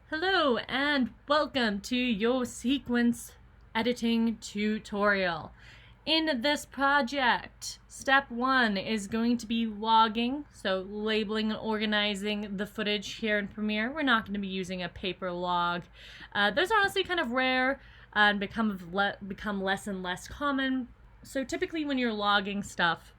Hello and welcome to your sequence editing tutorial. In this project, step 1 is going to be logging, so labeling and organizing the footage here in Premiere. We're not going to be using a paper log. Those are honestly kind of rare and become less and less common. So typically when you're logging stuff,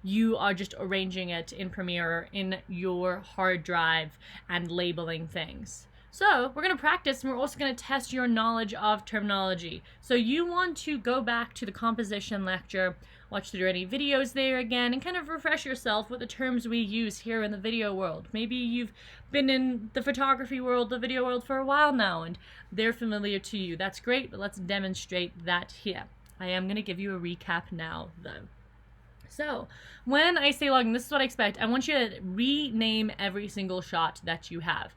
you are just arranging it in Premiere in your hard drive and labeling things. So we're going to practice, and we're also going to test your knowledge of terminology. So you want to go back to the composition lecture, watch through any videos there again, and kind of refresh yourself with the terms we use here in the video world. Maybe you've been in the photography world, the video world for a while now, and they're familiar to you. That's great, but let's demonstrate that here. I am going to give you a recap now, though. So, when I say logging, this is what I expect. I want you to rename every single shot that you have.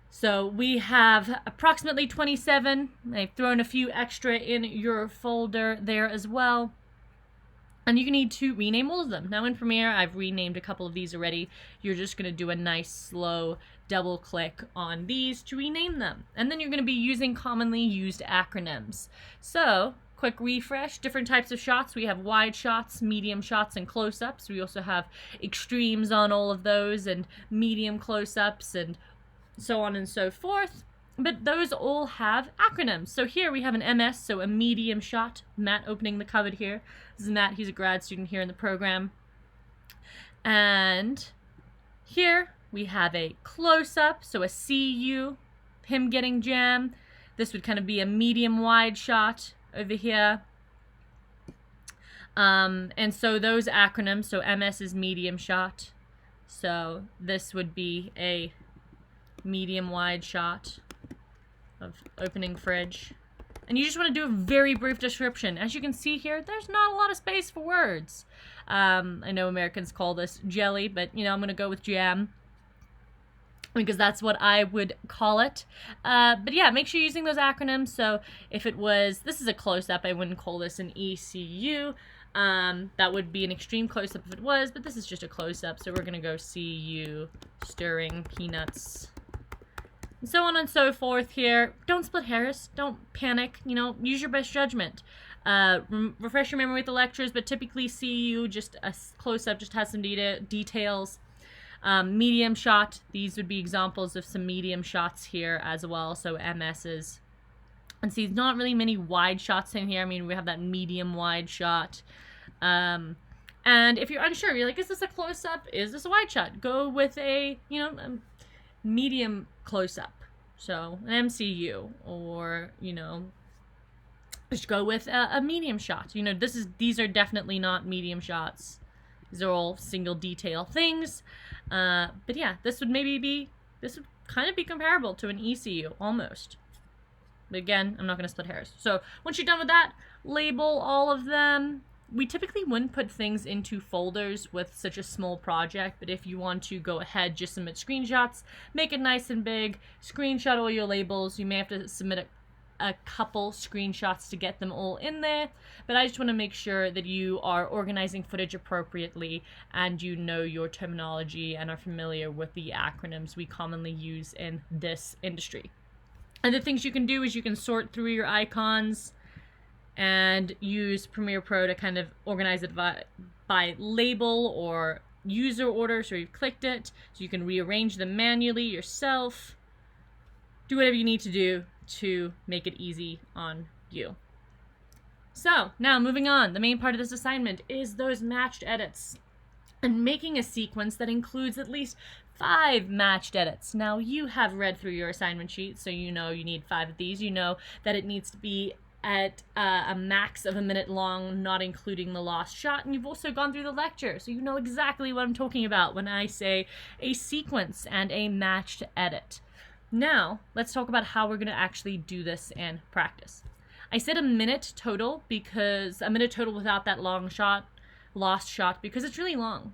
So, we have approximately 27. I've thrown a few extra in your folder there as well. And you need to rename all of them. Now in Premiere, I've renamed a couple of these already. You're just going to do a nice, slow double click on these to rename them. And then you're going to be using commonly used acronyms. So, quick refresh, different types of shots. We have wide shots, medium shots, and close-ups. We also have extremes on all of those, and medium close-ups, and so on and so forth. But those all have acronyms. So here we have an MS, so a medium shot. Matt opening the cupboard here. This is Matt, he's a grad student here in the program. And here we have a close-up, so a CU, him getting jam. This would kind of be a medium wide shot over here. And so those acronyms, so MS is medium shot. So this would be a medium wide shot of opening fridge. And you just want to do a very brief description. As you can see here, there's not a lot of space for words. I know Americans call this jelly, but you know, I'm going to go with jam, because that's what I would call it. But yeah, make sure you're using those acronyms. So if it was, this is a close-up, I wouldn't call this an ECU. That would be an extreme close-up if it was, but this is just a close-up, so we're going to go CU, stirring peanuts, and so on and so forth here. Don't split hairs. Don't panic. You know, use your best judgment. Refresh your memory with the lectures, but typically CU, just a close-up, just has some details. Medium shot, these would be examples of some medium shots here as well, so MS's. And see, not really many wide shots in here. I mean, we have that medium wide shot. And if you're unsure, you're like, is this a close-up? Is this a wide shot? Go with a, medium close-up. So, an MCU, or, just go with a medium shot. These are definitely not medium shots. These are all single detail things. But yeah, this would kind of be comparable to an ECU, almost. But again, I'm not going to split hairs. So once you're done with that, label all of them. We typically wouldn't put things into folders with such a small project, but if you want to go ahead, just submit screenshots, make it nice and big, screenshot all your labels. You may have to submit a couple screenshots to get them all in there, but I just want to make sure that you are organizing footage appropriately and you know your terminology and are familiar with the acronyms we commonly use in this industry. And the things you can do is you can sort through your icons and use Premiere Pro to kind of organize it by label or user order, so you've clicked it, so you can rearrange them manually yourself. Do whatever you need to do to make it easy on you. So, now moving on, the main part of this assignment is those matched edits and making a sequence that includes at least 5 matched edits. Now, you have read through your assignment sheet, so you know you need 5 of these. You know that it needs to be at a max of a minute long, not including the lost shot, and you've also gone through the lecture, so you know exactly what I'm talking about when I say a sequence and a matched edit. Now, let's talk about how we're going to actually do this in practice. I said a minute total, because a minute total without that lost shot, because it's really long.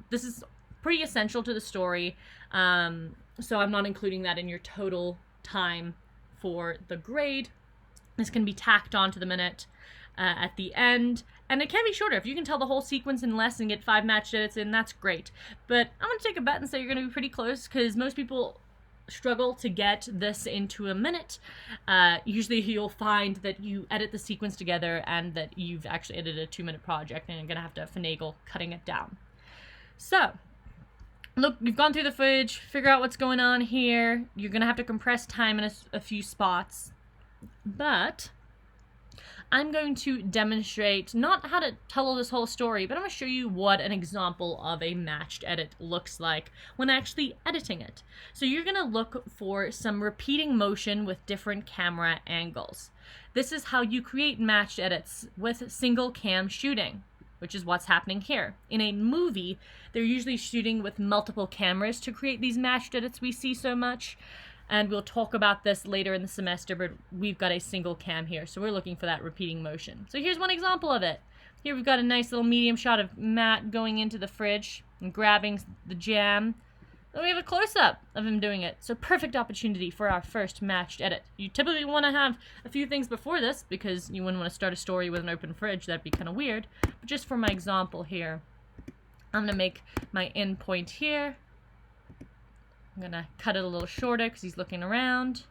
This is pretty essential to the story, so I'm not including that in your total time for the grade. This can be tacked onto the minute at the end, and it can be shorter. If you can tell the whole sequence in less and get 5 matched edits in, that's great. But I'm going to take a bet and say you're going to be pretty close, because most people struggle to get this into a minute, usually you'll find that you edit the sequence together and that you've actually edited a 2-minute project and you're going to have to finagle cutting it down. So, look, you've gone through the footage, figure out what's going on here. You're going to have to compress time in a few spots. But I'm going to demonstrate not how to tell this whole story, but I'm going to show you what an example of a matched edit looks like when actually editing it. So you're going to look for some repeating motion with different camera angles. This is how you create matched edits with single cam shooting, which is what's happening here. In a movie, they're usually shooting with multiple cameras to create these matched edits we see so much. And we'll talk about this later in the semester, but we've got a single cam here, so we're looking for that repeating motion. So here's one example of it. Here we've got a nice little medium shot of Matt going into the fridge and grabbing the jam. Then we have a close-up of him doing it. So perfect opportunity for our first matched edit. You typically want to have a few things before this because you wouldn't want to start a story with an open fridge. That'd be kind of weird. But just for my example here, I'm going to make my end point here. I'm going to cut it a little shorter because he's looking around.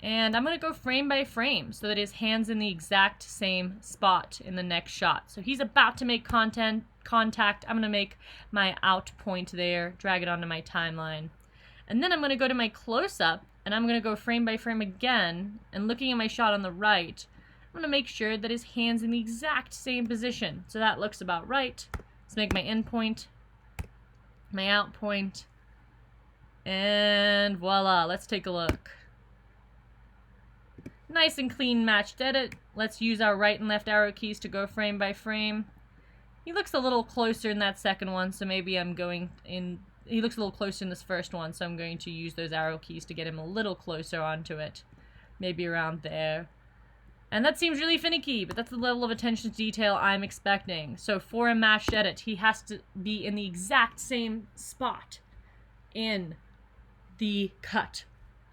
And I'm going to go frame by frame so that his hand's in the exact same spot in the next shot. So he's about to make contact. I'm going to make my out point there, drag it onto my timeline. And then I'm going to go to my close-up, and I'm going to go frame by frame again. And looking at my shot on the right, I'm going to make sure that his hand's in the exact same position. So that looks about right. Let's make my end point, my out point, and voila, let's take a look. Nice and clean matched edit. Let's use our right and left arrow keys to go frame by frame. He looks a little closer in that second one, so maybe I'm going in. He looks a little closer in this first one, so I'm going to use those arrow keys to get him a little closer onto it. Maybe around there. And that seems really finicky, but that's the level of attention to detail I'm expecting. So for a matched edit, he has to be in the exact same spot in the cut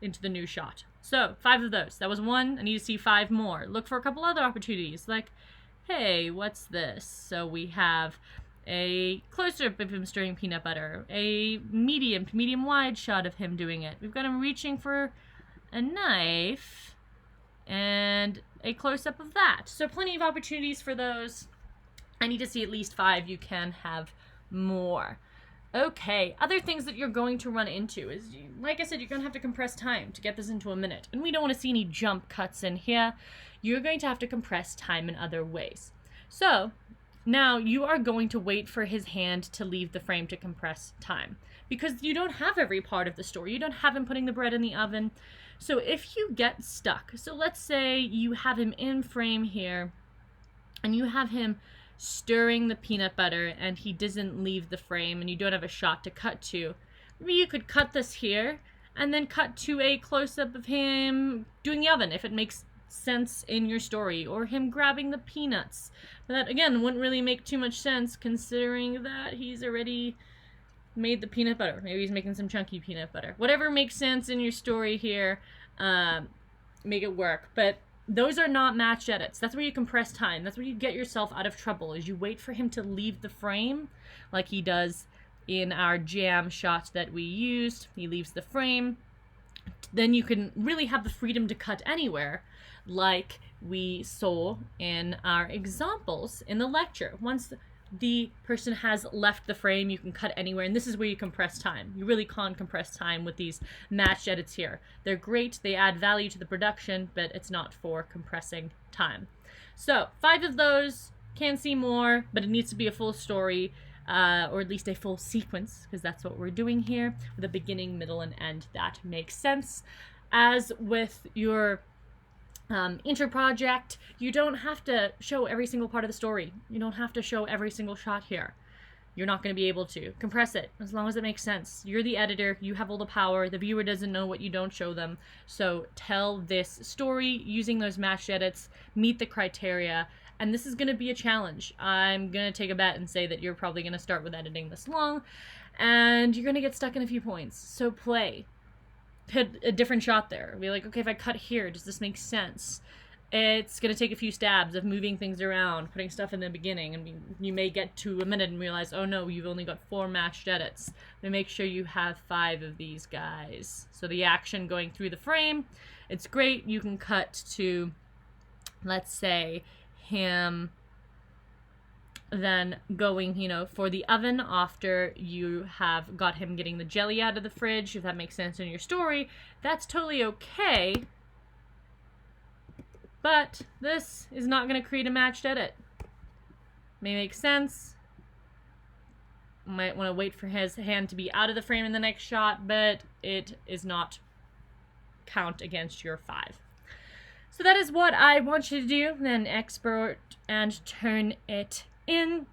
into the new shot. So 5 of those. That was 1. I need to see 5 more. Look for a couple other opportunities, like, hey, what's this? So we have a close-up of him stirring peanut butter, a medium to medium-wide shot of him doing it. We've got him reaching for a knife, and a close-up of that. So plenty of opportunities for those. I need to see at least 5. You can have more. Okay, other things that you're going to run into is, like I said, you're going to have to compress time to get this into a minute. And we don't want to see any jump cuts in here. You're going to have to compress time in other ways. So now you are going to wait for his hand to leave the frame to compress time, because you don't have every part of the story. You don't have him putting the bread in the oven. So if you get stuck, so let's say you have him in frame here and you have him stirring the peanut butter and he doesn't leave the frame and you don't have a shot to cut to, maybe you could cut this here and then cut to a close-up of him doing the oven if it makes sense in your story, or him grabbing the peanuts. But that, again, wouldn't really make too much sense considering that he's already made the peanut butter. Maybe he's making some chunky peanut butter. Whatever makes sense in your story here, make it work. But those are not matched edits. That's where you compress time. That's where you get yourself out of trouble, is you wait for him to leave the frame like he does in our jam shot that we used. He leaves the frame. Then you can really have the freedom to cut anywhere, like we saw in our examples in the lecture. Once the person has left the frame, you can cut anywhere, and this is where you compress time. You really can't compress time with these matched edits here. They're great, they add value to the production, but it's not for compressing time. So 5 of those, can see more, but it needs to be a full story, or at least a full sequence, because that's what we're doing here, with a beginning, middle, and end that makes sense. As with your intro project, you don't have to show every single part of the story. You don't have to show every single shot here. You're not going to be able to. Compress it, as long as it makes sense. You're the editor, you have all the power, the viewer doesn't know what you don't show them. So tell this story using those matched edits, meet the criteria, and this is going to be a challenge. I'm going to take a bet and say that you're probably going to start with editing this long, and you're going to get stuck in a few points. So play. Put a different shot there. Be like, okay, if I cut here, does this make sense? it's going to take a few stabs of moving things around, putting stuff in the beginning, and you may get to a minute and realize, oh no, you've only got 4 matched edits. But make sure you have 5 of these guys. So the action going through the frame, it's great. You can cut to, let's say, him then going, you know, for the oven after you have got him getting the jelly out of the fridge, if that makes sense in your story. That's totally okay. But this is not going to create a matched edit. May make sense. Might want to wait for his hand to be out of the frame in the next shot, but it is not count against your 5. So that is what I want you to do. Then export and turn it in.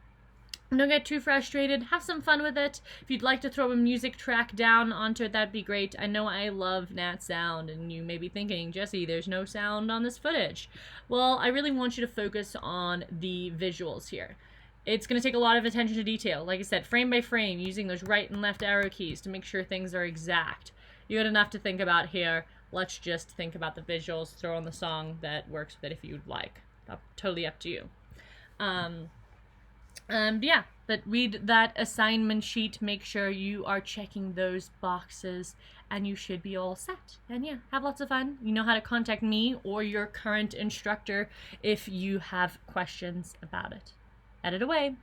Don't get too frustrated. Have some fun with it. If you'd like to throw a music track down onto it, that'd be great. I know I love Nat sound, and you may be thinking, Jesse, there's no sound on this footage. Well, I really want you to focus on the visuals here. It's going to take a lot of attention to detail. Like I said, frame by frame, using those right and left arrow keys to make sure things are exact. You got enough to think about here. Let's just think about the visuals, throw on the song that works with it if you'd like. Totally up to you. Yeah, but read that assignment sheet, make sure you are checking those boxes, and you should be all set. And yeah, have lots of fun. You know how to contact me or your current instructor if you have questions about it. Edit away.